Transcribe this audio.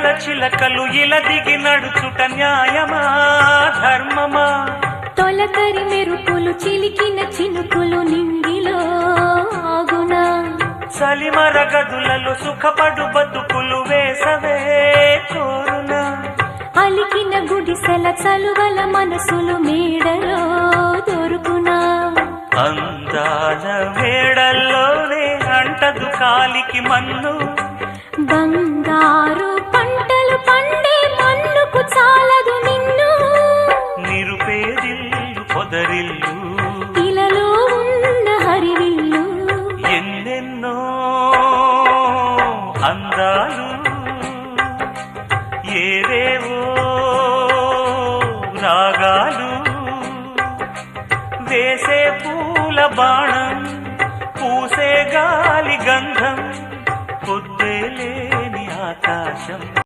ఇలల చిలకలు ఇలా దిగి నడుచుట న్యాయమా ధర్మమా? తొలకరి మెరుపులు చిలికిన చినుకులు నింగిలో ఆగునా? సలిమర గదులలో సుఖపడు బతుకులు వేసవే కోరునా? అలికిన గుడిసెల చలువల మనసులు మేడలో దొరుకునా? అందాల మేడల్లోనే అంటదు కాలికి మన్ను. బంగారు పంటలు పండే మన్నుకు చాలదు నిన్ను. నిరుపేదిల్లు పొదరిల్లు ఇలలో ఉన్న హరివిల్లు ఎన్నెన్నో అందాలు ఏవేవో రాగాలు వేసే పూల బాణం పూసే గాలి గంధం పొద్దే లేని ఆకాశం.